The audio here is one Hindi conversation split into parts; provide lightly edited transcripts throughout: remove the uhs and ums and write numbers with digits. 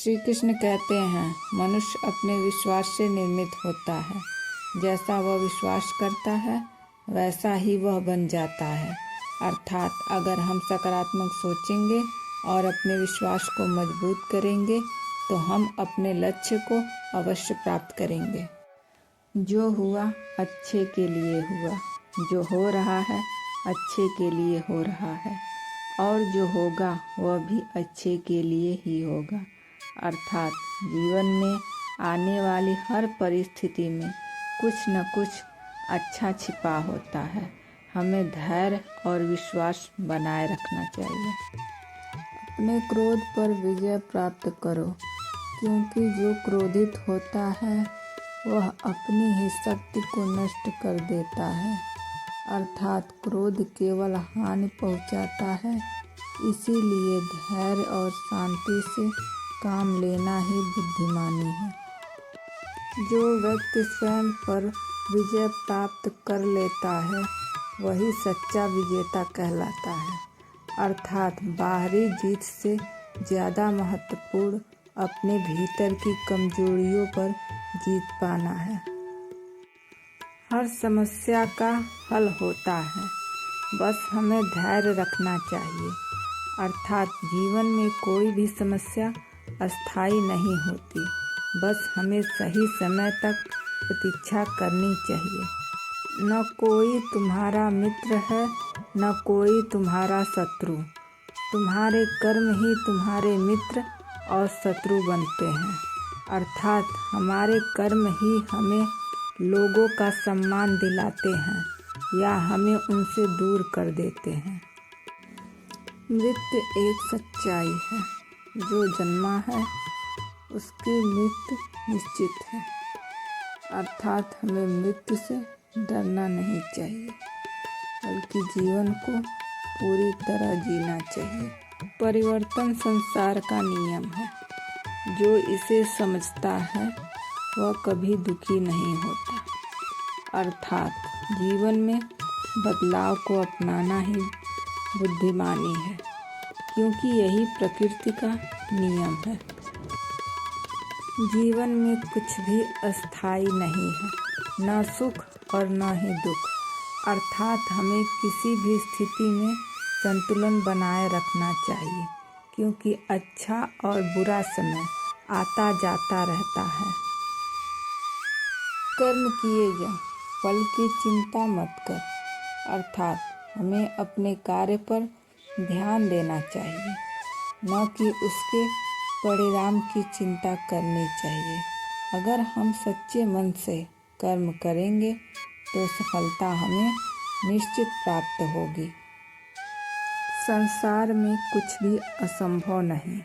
श्री कृष्ण कहते हैं, मनुष्य अपने विश्वास से निर्मित होता है। जैसा वह विश्वास करता है वैसा ही वह बन जाता है। अर्थात अगर हम सकारात्मक सोचेंगे और अपने विश्वास को मजबूत करेंगे तो हम अपने लक्ष्य को अवश्य प्राप्त करेंगे। जो हुआ अच्छे के लिए हुआ, जो हो रहा है अच्छे के लिए हो रहा है, और जो होगा वह भी अच्छे के लिए ही होगा। अर्थात जीवन में आने वाली हर परिस्थिति में कुछ न कुछ अच्छा छिपा होता है। हमें धैर्य और विश्वास बनाए रखना चाहिए। अपने क्रोध पर विजय प्राप्त करो, क्योंकि जो क्रोधित होता है वह अपनी ही शक्ति को नष्ट कर देता है। अर्थात क्रोध केवल हानि पहुंचाता है। इसीलिए धैर्य और शांति से काम लेना ही बुद्धिमानी है। जो व्यक्ति स्वयं पर विजय प्राप्त कर लेता है वही सच्चा विजेता कहलाता है। अर्थात बाहरी जीत से ज़्यादा महत्वपूर्ण अपने भीतर की कमजोरियों पर जीत पाना है। हर समस्या का हल होता है, बस हमें धैर्य रखना चाहिए। अर्थात जीवन में कोई भी समस्या अस्थायी नहीं होती, बस हमें सही समय तक प्रतीक्षा करनी चाहिए। न कोई तुम्हारा मित्र है, न कोई तुम्हारा शत्रु। तुम्हारे कर्म ही तुम्हारे मित्र और शत्रु बनते हैं। अर्थात हमारे कर्म ही हमें लोगों का सम्मान दिलाते हैं या हमें उनसे दूर कर देते हैं। मृत्यु एक सच्चाई है। जो जन्मा है उसकी मृत्यु निश्चित है। अर्थात हमें मृत्यु से डरना नहीं चाहिए, बल्कि जीवन को पूरी तरह जीना चाहिए। परिवर्तन संसार का नियम है। जो इसे समझता है वह कभी दुखी नहीं होता। अर्थात जीवन में बदलाव को अपनाना ही बुद्धिमानी है, क्योंकि यही प्रकृति का नियम है। जीवन में कुछ भी अस्थायी नहीं है, न सुख और न ही दुख। अर्थात हमें किसी भी स्थिति में संतुलन बनाए रखना चाहिए, क्योंकि अच्छा और बुरा समय आता जाता रहता है। कर्म किए जा, फल की चिंता मत कर। अर्थात हमें अपने कार्य पर ध्यान देना चाहिए, न कि उसके परिणाम की चिंता करनी चाहिए। अगर हम सच्चे मन से कर्म करेंगे तो सफलता हमें निश्चित प्राप्त होगी। संसार में कुछ भी असंभव नहीं,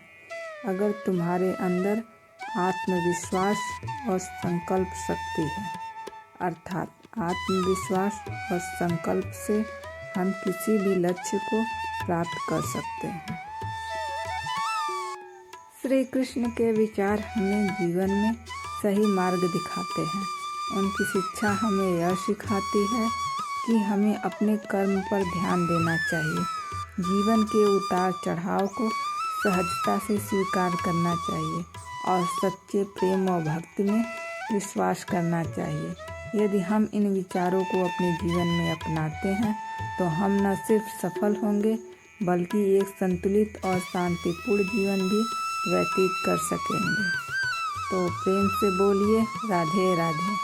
अगर तुम्हारे अंदर आत्मविश्वास और संकल्प शक्ति है। अर्थात आत्मविश्वास और संकल्प से हम किसी भी लक्ष्य को प्राप्त कर सकते हैं। श्री कृष्ण के विचार हमें जीवन में सही मार्ग दिखाते हैं। उनकी शिक्षा हमें यह सिखाती है कि हमें अपने कर्म पर ध्यान देना चाहिए। जीवन के उतार चढ़ाव को सहजता से स्वीकार करना चाहिए और सच्चे प्रेम और भक्ति में विश्वास करना चाहिए। यदि हम इन विचारों को अपने जीवन में अपनाते हैं तो हम न सिर्फ सफल होंगे, बल्कि एक संतुलित और शांतिपूर्ण जीवन भी व्यतीत कर सकेंगे। तो प्रेम से बोलिए राधे राधे।